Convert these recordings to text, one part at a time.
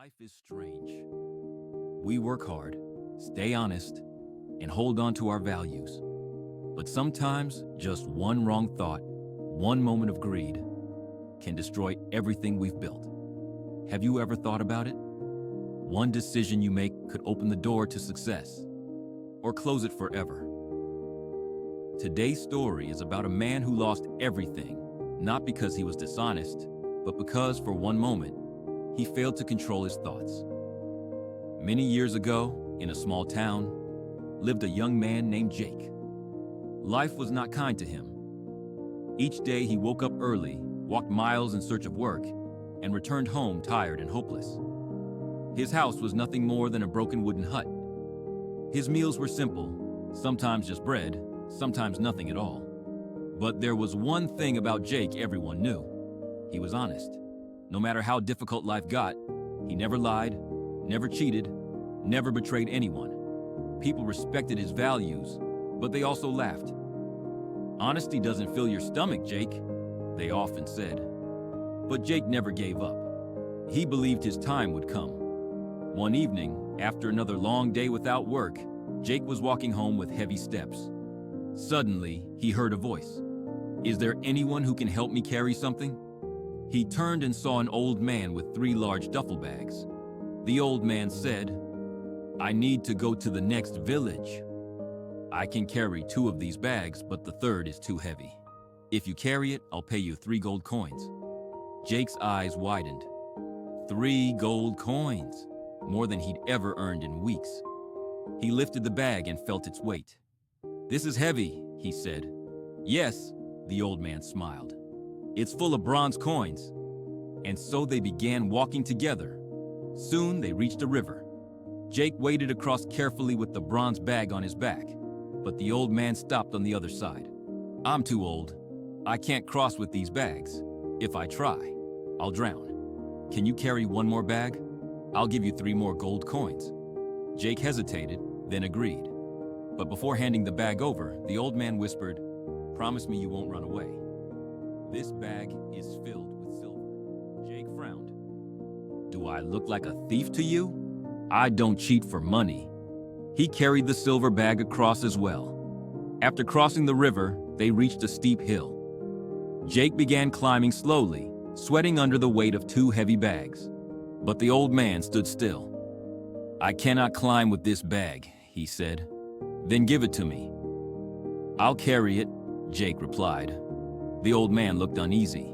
Life is strange. We work hard, stay honest, and hold on to our values. But sometimes, just one wrong thought, one moment of greed, can destroy everything we've built. Have you ever thought about it? One decision you make could open the door to success, or close it forever. Today's story is about a man who lost everything, not because he was dishonest, but because, for one moment, he failed to control his thoughts. Many years ago, in a small town, lived a young man named Jake. Life was not kind to him. Each day he woke up early, walked miles in search of work, and returned home tired and hopeless. His house was nothing more than a broken wooden hut. His meals were simple, sometimes just bread, sometimes nothing at all. But there was one thing about Jake everyone knew. He was honest. No matter how difficult life got, he never lied, never cheated, never betrayed anyone. People respected his values, but they also laughed. "Honesty doesn't fill your stomach, Jake," they often said. But Jake never gave up. He believed his time would come. One evening, after another long day without work, Jake was walking home with heavy steps. Suddenly, he heard a voice. "Is there anyone who can help me carry something?" He turned and saw an old man with 3 large duffel bags. The old man said, "I need to go to the next village. I can carry 2 of these bags, but the third is too heavy. If you carry it, I'll pay you 3 gold coins." Jake's eyes widened. 3 gold coins, more than he'd ever earned in weeks. He lifted the bag and felt its weight. "This is heavy," he said. "Yes," the old man smiled. "It's full of bronze coins." And so they began walking together. Soon they reached a river. Jake waded across carefully with the bronze bag on his back, but the old man stopped on the other side. "I'm too old. I can't cross with these bags. If I try, I'll drown. Can you carry 1 more bag? I'll give you 3 more gold coins." Jake hesitated, then agreed. But before handing the bag over, the old man whispered, "Promise me you won't run away. This bag is filled with silver." Jake frowned. "Do I look like a thief to you? I don't cheat for money." He carried the silver bag across as well. After crossing the river, they reached a steep hill. Jake began climbing slowly, sweating under the weight of 2 heavy bags. But the old man stood still. "I cannot climb with this bag," he said. "Then give it to me." "I'll carry it," Jake replied. The old man looked uneasy.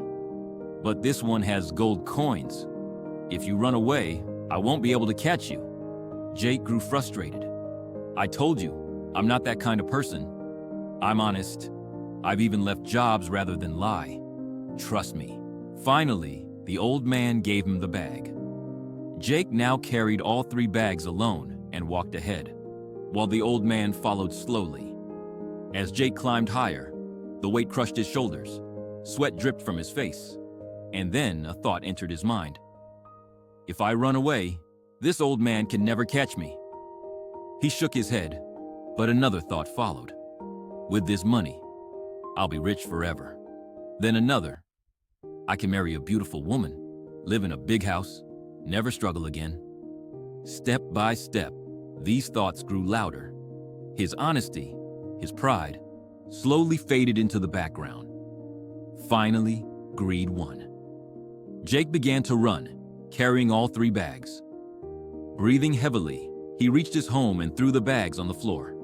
"But this one has gold coins. If you run away, I won't be able to catch you." Jake grew frustrated. "I told you, I'm not that kind of person. I'm honest. I've even left jobs rather than lie. Trust me." Finally, the old man gave him the bag. Jake now carried all 3 bags alone and walked ahead, while the old man followed slowly. As Jake climbed higher, the weight crushed his shoulders, sweat dripped from his face, and then a thought entered his mind. "If I run away, this old man can never catch me." He shook his head, but another thought followed. "With this money, I'll be rich forever." Then another. "I can marry a beautiful woman, live in a big house, never struggle again." Step by step, these thoughts grew louder. His honesty, his pride, slowly faded into the background. Finally, greed won. Jake began to run, carrying all 3 bags. Breathing heavily, he reached his home and threw the bags on the floor.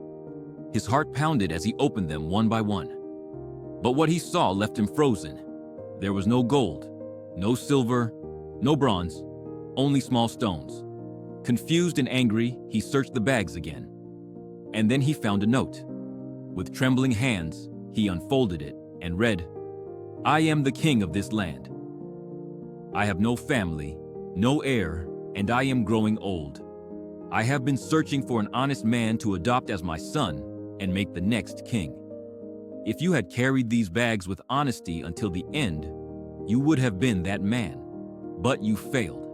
His heart pounded as he opened them one by one. But what he saw left him frozen. There was no gold, no silver, no bronze, only small stones. Confused and angry, he searched the bags again. And then he found a note. With trembling hands, he unfolded it and read, "I am the king of this land. I have no family, no heir, and I am growing old. I have been searching for an honest man to adopt as my son and make the next king. If you had carried these bags with honesty until the end, you would have been that man. But you failed.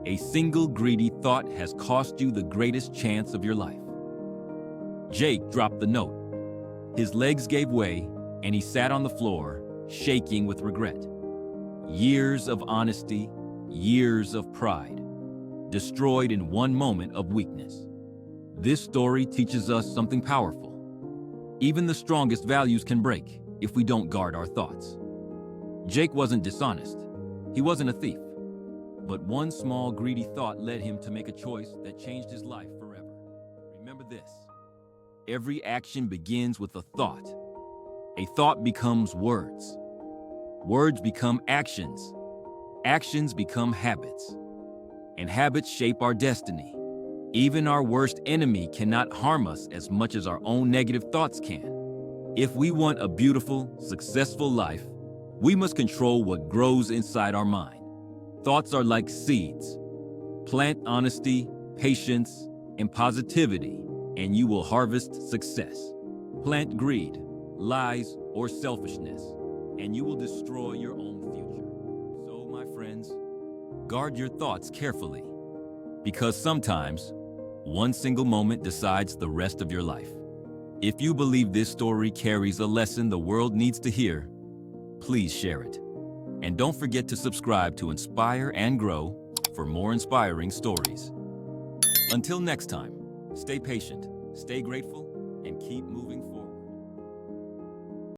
A single greedy thought has cost you the greatest chance of your life." Jake dropped the note. His legs gave way, and he sat on the floor, shaking with regret. Years of honesty, years of pride, destroyed in one moment of weakness. This story teaches us something powerful. Even the strongest values can break if we don't guard our thoughts. Jake wasn't dishonest. He wasn't a thief. But one small, greedy thought led him to make a choice that changed his life forever. Remember this: every action begins with a thought. A thought becomes words. Words become actions. Actions become habits. And habits shape our destiny. Even our worst enemy cannot harm us as much as our own negative thoughts can. If we want a beautiful, successful life, we must control what grows inside our mind. Thoughts are like seeds. Plant honesty, patience, and positivity, and you will harvest success. Plant greed, lies, or selfishness, and you will destroy your own future. So, my friends, guard your thoughts carefully, because sometimes one single moment decides the rest of your life. If you believe this story carries a lesson the world needs to hear, please share it. And don't forget to subscribe to Inspire and Grow for more inspiring stories. Until next time, stay patient, stay grateful, and keep moving forward.